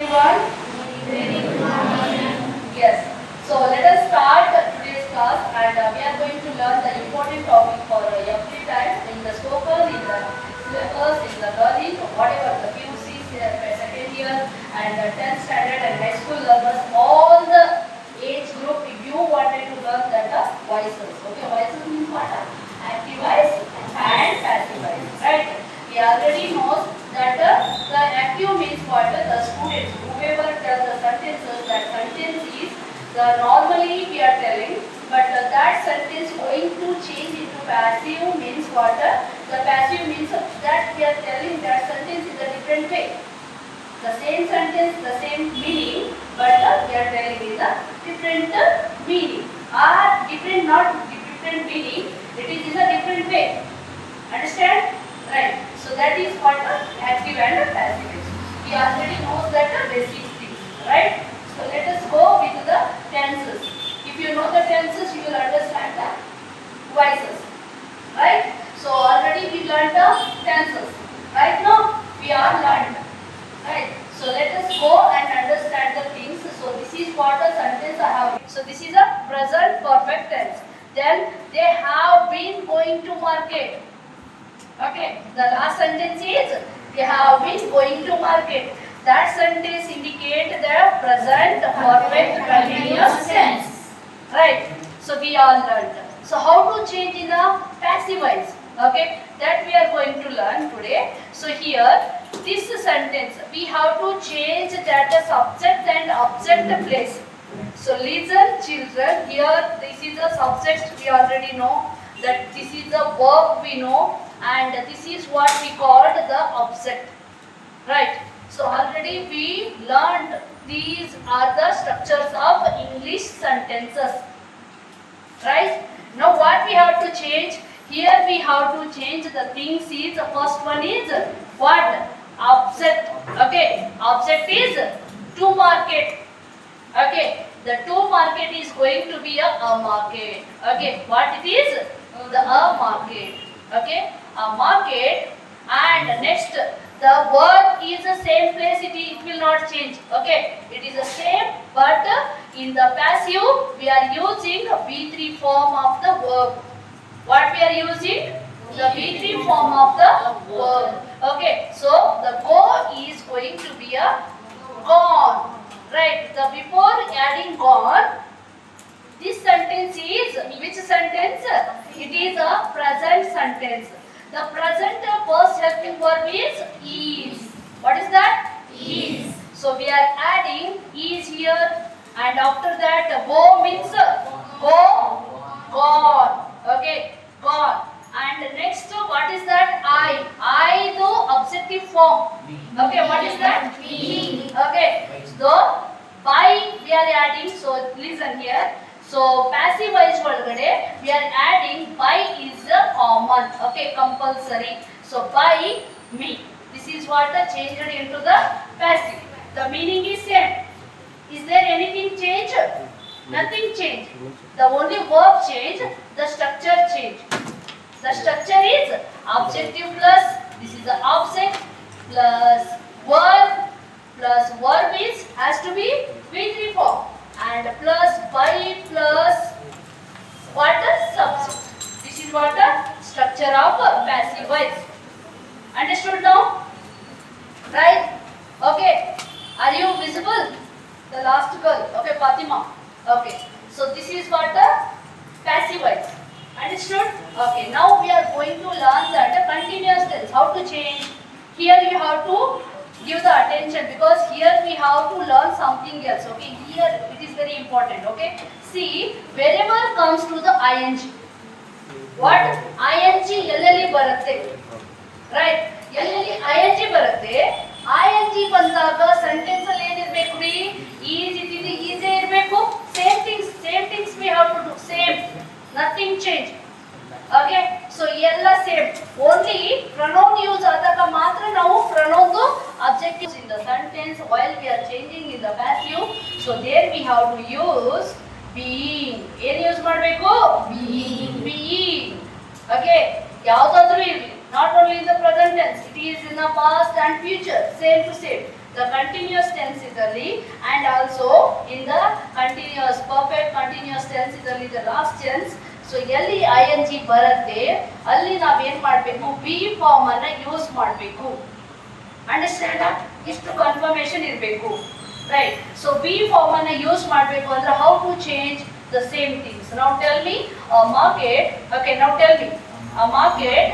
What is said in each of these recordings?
Everyone? Yes. So let us start today's class and we are going to learn the important topic for every time in the spoken, in the syllabus, in the learning, whatever the PUCs, second year and 10th standard and high school learners, all the age group, if you wanted to learn that voices. Okay, voices means what? Active voice and passive voice, right? We already know that the active means what? The students, whoever tells the sentences, that sentence is the normally we are telling, but that sentence going to change into passive means what? The passive means that we are telling that sentence is a different way. The same sentence, the same meaning, but we are telling is a different meaning. Or different, not different meaning, it is in a different way. Understand? Right. So that is what active and passive is. We already know that basic things, right? So let us go with the tenses. If you know the tenses, you will understand the voices, right? So already we learned the tenses. Right now we are learned, right? So let us go and understand the things. So this is what a sentence I have. So this is a present perfect tense. Then they have been going to market. Okay, the last sentence is they have been going to market. That sentence indicates the present perfect continuous tense. Right? So we all learned. So how to change in a passive voice? Okay, that we are going to learn today. So here, this sentence, we have to change that the subject and object place. So listen children, here this is a subject we already know, that this is the verb we know, and this is what we called the object, right? So already we learned these are the structures of English sentences, right? Now what we have to change? Here we have to change the things is, the first one is what? Object. Okay, object is to market. Okay, the to market is going to be a market. Okay, what it is? A market. Okay, a market. And next, the word is the same place, it will not change. Okay, it is the same, but in the passive we are using V3 form of the verb. What we are using? The V3 form of the verb. Okay, so the go is going to be a gone. Right, the before adding gone, this sentence is which sentence? It is a present sentence. The present first helping verb is. What is that? Is. So we are adding is here, and after that go means go, gone. Okay, gone. And next what is that? I the objective form. Okay, what is that? Being. Okay, so by we are adding, so listen here. So passive voice ಒಳಗಡೆ we are adding by is a common, okay, compulsory. So by me. This is what changed into the passive. The meaning is same. Is there anything change? Nothing change. The only verb change, the structure change. The structure is objective plus, this is the object plus verb is has to be V3 form, and plus by plus what the subject. This is what the structure of passive voice. Understood now? Right? Okay. Are you visible? The last girl. Okay, Fatima. Okay. So this is what the passive voice. Understood? Okay. Now we are going to learn that continuous tense. How to change? Here you have to give the attention, because here we have to learn something else. Okay. Here it is very important. Okay. See, wherever comes to the ing. What? ing ಎಲ್ಲೆಲ್ಲಿ ಬರುತ್ತೆ? Right? ಎಲ್ಲೆಲ್ಲಿ ing ಬರುತ್ತೆ? ing ಬಂದಾಗ sentence ಅಲ್ಲಿ ಏನಿರಬೇಕು ರೀ? Is ಇದ್ದಿದ್ದು ಈಸೇ ಇರಬೇಕು. Same things we have to do. Same. Nothing change. Okay, so ಎಲ್ಲ ಸೇಮ್. ಓನ್ಲಿ ಪ್ರೊನೌನ್ ಯೂಸ್ ಆದಾಗ ಮಾತ್ರ ನಾವು pronoun objectives in the sentence while we are changing in the passive. So there we have to use being. ಏನು use ಮಾಡಬೇಕು? being. Okay, ಯಾವುದಾದ್ರೂ ಇರಲಿ, not only in the present tense, it is in the past and future, same to same. the continuous tense ಇದರಲ್ಲಿ and also in the continuous perfect continuous tense ಇದರಲ್ಲಿ the last tense. So ಎಲ್ಲಿ ing ಬರುತ್ತೆ ಅಲ್ಲಿ ನಾವ್ ಏನ್ ಮಾಡ್ಬೇಕು, be form ಅನ್ನ use ಮಾಡಬೇಕು. ಅಂಡರ್ಸ್ಟ್ಯಾಂಡ್? ಇಷ್ಟು ಕನ್ಫರ್ಮೇಶನ್ ಇರಬೇಕು, ರೈಟ್? ಸೊ ಬಿ ಫಾರ್ಮ್ ಅನ್ನ ಯೂಸ್ ಮಾಡಬೇಕು ಅಂದ್ರೆ how to change the same things. Now tell me a market. Okay, now tell me a market.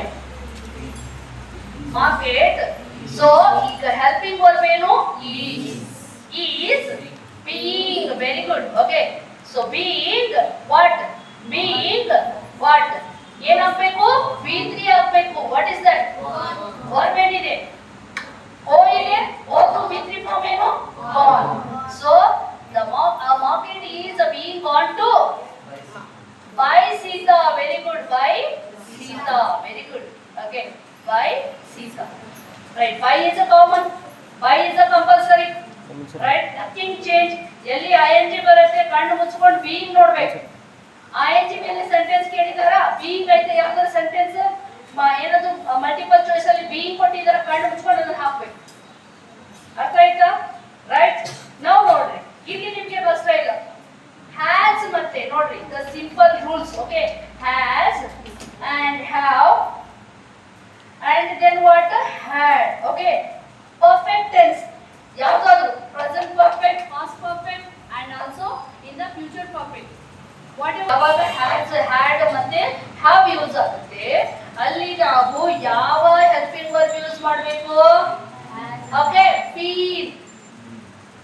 So ಈಗ helping verb ಏನು? is being. Very good. Okay, so being what? Being what? ಏನು ಹಾಕಬೇಕು? V3 ಹಾಕಬೇಕು. What is that? verb ಏನಿದೆ? O ಇದೆ. O to V3 form ಏನು? gone. So the market is being gone to by Sita. Very good. By Sita. Very good. Okay, by Sita. Right. By is a common. By is a compulsory. Right. Nothing change. ಎಲ್ಲಿ ing ಬರುತ್ತೆ ಕಣ್ಣು ಮುಚ್ಕೊಂಡು being ನೋಡ್ಬೇಕು. ing ಮೇಲೆ sentence ಕೇಳಿದಾರಾ? being ಐತೆ ಯಾವ್ದಾರ sentence ಏನದು multiple choice ಅಲ್ಲಿ being ಕೊಟ್ಟಿದಾರ, ಕಣ್ಣು ಮುಚ್ಕೊಂಡು ಅದನ್ನ ಹಾಕ್ಬೇಕು. ಅರ್ಥ ಆಯ್ತಾ? ರೈಟ್. ನಾವು ನೋಡ್ರಿ ಇಲ್ಲಿ ನಿಮಗೆ ಬರ್ತಾ ಇಲ್ಲ. ಹ್ಯಾಸ್ ಮತ್ತೆ ನೋಡ್ರಿ the simple rules. Okay, has and have and then what? Had. Okay, perfect tense ಯಾವ್ದಾದ್ರು present perfect, past perfect and also in the future perfect. What ಯಾವಾಗ ಹ್ಯಾಸ್ ಹ್ಯಾಡ್ ಮತ್ತೆ ಹ್ಯಾವ್ ಯೂಸ್ ಆಗುತ್ತೆ ಅಲ್ಲಿ ನಾವು ಯಾವ ಹೆಲ್ಪಿಂಗ್ ವರ್ಬ್ ಯೂಸ್ ಮಾಡಬೇಕು? Okay, been.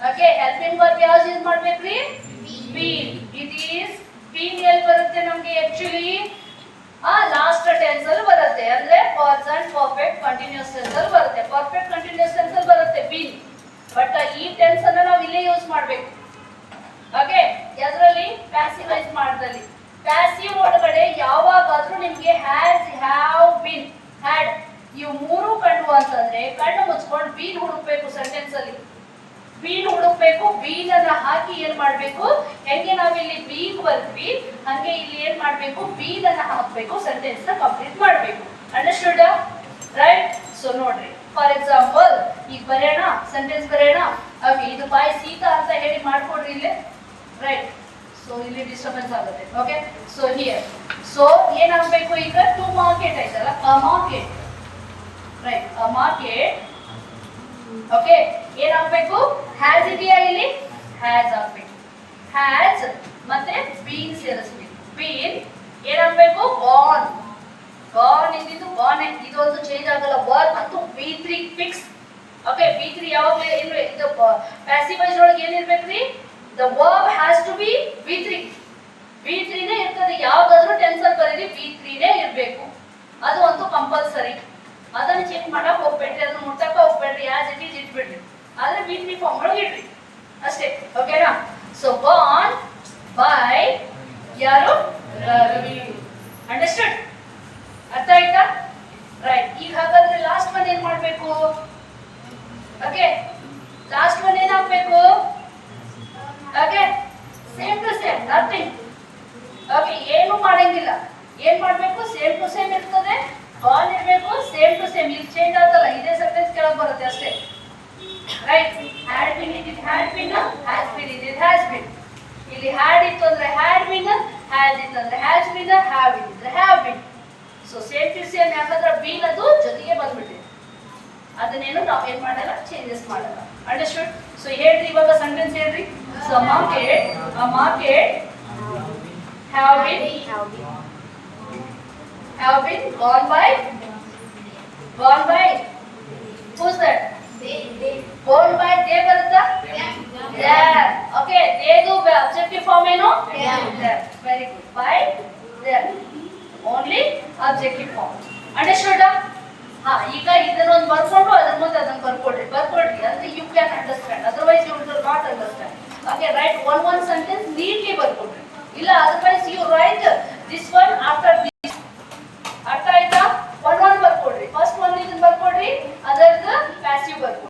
Okay, helping verb ಯಾವ್ದು use ಮಾಡ್ಬೇಕ್ರಿ? ಬೀನ್. ಇಟ್ ಈಸ್ ಬೀನ್ ಎಲ್ಲಿ ಬರುತ್ತೆ ನಮ್ಗೆ? ಆಕ್ಚುಲಿ ಲಾಸ್ಟ್ ಟೆನ್ಸ್ ಅಲ್ಲಿ ಬರುತ್ತೆ, ಅಂದ್ರೆ ಪ್ರೆಸೆಂಟ್ ಪರ್ಫೆಕ್ಟ್ ಕಂಟಿನ್ಯೂಸ್ ಟೆನ್ಸ್ ಅಲ್ಲಿ ಬರುತ್ತೆ. ಪರ್ಫೆಕ್ಟ್ ಕಂಟಿನ್ಯೂಸ್ ಟೆನ್ಸ್ ಅಲ್ಲಿ ಬರುತ್ತೆ ಬೀನ್, ಬಟ್ ಈ ಟೆನ್ಸ್ ಅನ್ನ ನಾವು ಇಲ್ಲೇ ಯೂಸ್ ಮಾಡ್ಬೇಕು. ಓಕೆ, ಯಾವ್ದ್ರಲ್ಲಿ? ಪ್ಯಾಸಿವೈಸ್ ಮಾಡ್ದಲ್ಲಿ. ಪ್ಯಾಸಿವ್ ಒಳಗಡೆ ಯಾವಾಗಾದ್ರೂ ನಿಮ್ಗೆ ಹ್ಯಾಸ್, ಹ್ಯಾವ್, ಬಿನ್, ಹ್ಯಾಡ್ ಇವು ಮೂರು ಕಂಡು ಅಂತಂದ್ರೆ ಕಣ್ಣು ಮುಚ್ಕೊಂಡು ಬೀನ್ ಹುಡುಕ್ಬೇಕು ಸೆಂಟೆನ್ಸ್ ಅಲ್ಲಿ. ಬೀನ್ ಹುಡುಕ್ಬೇಕು. ಬೀನ್ ಅನ್ನ ಹಾಕಿ ಏನ್ ಮಾಡ್ಬೇಕು? ಹೆಂಗೆ ನಾವಿಲ್ಲಿ ಬೀನ್ ಬರ್ತೀವಿ ಹಂಗೆ ಇಲ್ಲಿ ಏನ್ ಮಾಡ್ಬೇಕು? ಬೀನ್ ಅನ್ನ ಹಾಕ್ಬೇಕು, ಸೆಂಟೆನ್ಸ್ ನ ಕಂಪ್ಲೀಟ್ ಮಾಡ್ಬೇಕು. ಅಂಡರ್ಸ್ಟುಡ್? ರೈಟ್. ಸೊ ನೋಡ್ರಿ, ಫಾರ್ ಎಕ್ಸಾಂಪಲ್ ಈಗ ಬರೆಯೋಣ, ಸೆಂಟೆನ್ಸ್ ಬರೆಯೋಣ. ಓಕೆ, ಇದು ಬಾಯ್ ಸೀತಾ ಅಂತ ಹೇಳಿ ಮಾಡ್ಕೊಡ್ರಿ ಇಲ್ಲಿ. ರೈಟ್. ಸೊ ಇಲ್ಲಿ ಡಿಸ್ಟರ್ಬೆನ್ಸ್ ಆಗುತ್ತೆ. ಓಕೆ, ಸೊ ಹಿಯರ್ ಸೊ ಏನಾಗಬೇಕು ಈಗ? ಟು ಮಾರ್ಕೆಟ್ ಆಯ್ತಲ್ಲ, ಅ ಮಾರ್ಕೆಟ್. ರೈಟ್, ಅ ಮಾರ್ಕೆಟ್. ಓಕೆ, ಏನಾಗಬೇಕು? ಹ್ಯಾಸ್ ಇದೆಯಾ ಇಲ್ಲಿ? ಹ್ಯಾಸ್ ಆಗ್ಬೇಕು. ಹ್ಯಾಸ್ ಮತ್ತೆ ಬೀನ್ ಸೇರಿಸಬೇಕು. ಬೀನ್ ಏನಾಗಬೇಕು? ಗಾನ್. ಗಾನ್ ಇದ್ದಿದ್ದು ಗಾನ್. ಇದೊಂದು ಚೇಂಜ್ ಆಗಲ್ಲ. ವರ್ಬ್ ಮತ್ತು V3 ಫಿಕ್ಸ್. ಓಕೆ, V3 ಯಾವಾಗಲೂ ಏನು ಇದು ಪ್ಯಾಸಿವೈಸ್ ಒಳಗೆ ಏನಿರ್ಬೇಕ್ರಿ? The verb has to be V3. V3 ನೇ ಇರ್ತದೆ. ಯಾವ್ದಾದ್ರು ಟೆನ್ಸ್ ಅಲ್ಲಿ ಬರೀರಿ V3 ನೇ ಇರಬೇಕು. ಅದು ಒಂದು ಕಂಪಲ್ಸರಿ. ಅದನ್ನ ಚೆಕ್ ಮಾಡಕ್ ಹೋಗ್ಬೇಡ್ರಿ, ಅದನ್ನ ಮುಟ್ಟಕ್ಕ ಹೋಗ್ಬೇಡ್ರಿ, ಆಸ್ ಇಟ್ ಈಸ್ ಇಟ್ಬಿಡ್ರಿ. ಆದ್ರೆ V3 ಫಾರ್ಮ್ ಒಳಗೆ ಇಡ್ರಿ ಅಷ್ಟೇ. ಓಕೆನಾ? ಸೊ ಗಾನ್ ಬೈ ಯಾರು? ರವಿ. ಅಂಡರ್ಸ್ಟುಡ್? ಅರ್ಥ ಆಯ್ತಾ? ರೈಟ್. ಈಗ ಹಾಗಾದ್ರೆ ಲಾಸ್ಟ್ ಒನ್ ಏನ್ ಮಾಡ್ಬೇಕು? ಓಕೆ, ಲಾಸ್ಟ್ ಒನ್ ಏನಾಗ್ಬೇಕು? Okay, same to same, nothing. Okay, ಏನು ಮಾಡಂಗಿಲ್ಲ. ಏನ್ ಮಾಡ್ಬೇಕು? ಸೇಮ್ ಟು ಸೇಮ್ ಇರ್ತದೆ. ಗಾನ್ ಇರಬೇಕು, ಸೇಮ್ ಟು ಸೇಮ್. ಇಲ್ಲಿ ಚೇಂಜ್ ಆಗಲ್ಲ, ಇದೇ ಸೆಂಟೆನ್ಸ್ ಕೆಳಗೆ ಬರುತ್ತೆ ಅಷ್ಟೇ. ರೈಟ್. ಹ್ಯಾಡ್ ಬಿನ್ ಇದ್ದಿದ್ದು ಹ್ಯಾಡ್ ಬಿನ್, ಹ್ಯಾಸ್ ಬಿನ್ ಇದ್ದಿದ್ದು ಹ್ಯಾಸ್ ಬಿನ್. ಇಲ್ಲಿ ಹ್ಯಾಡ್ ಇತ್ತು ಅಂದ್ರೆ ಹ್ಯಾಡ್ ಬಿನ್, ಹ್ಯಾಸ್ ಇತ್ತು ಅಂದ್ರೆ ಹ್ಯಾಸ್ ಬಿನ್, ಹ್ಯಾವ್ ಇದ್ದಿದ್ರೆ have been. So same to same. ಯಾಕಂದ್ರೆ ಬೀನ್ ಅದು ಜೊತೆಗೆ ಬಂದ್ಬಿಟ್ಟಿದೆ, ಅದನ್ನೇನು ನಾವು ಏನ್ ಮಾಡಲ್ಲ, ಚೇಂಜಸ್ ಮಾಡಲ್ಲ. ಅಂಡರ್ಸ್ಟುಡ್? ಸೊ ಹೇಳ್ರಿ ಇವಾಗ ಸೆಂಟೆನ್ಸ್ ಹೇಳ್ರಿ. So market, a market have been gone by who's that? Gone by they ಬರುತ್ತಾ? there. Okay, they do objective form ಏನು? there. Very good. By there only objective form. Understood? ಈಗ ಇದನ್ನೊಂದು ಬರ್ಕೊಂಡು ಅದನ್ನ ಮುಂದೆ ಅದನ್ನ ಬರ್ಕೊಡ್ರಿ ಅಂದ್ರೆ you can understand, otherwise you will not understand. Okay, write one sentence neatly ಬರ್ಕೊಡ್ರಿ. ಇಲ್ಲ otherwise you write this one after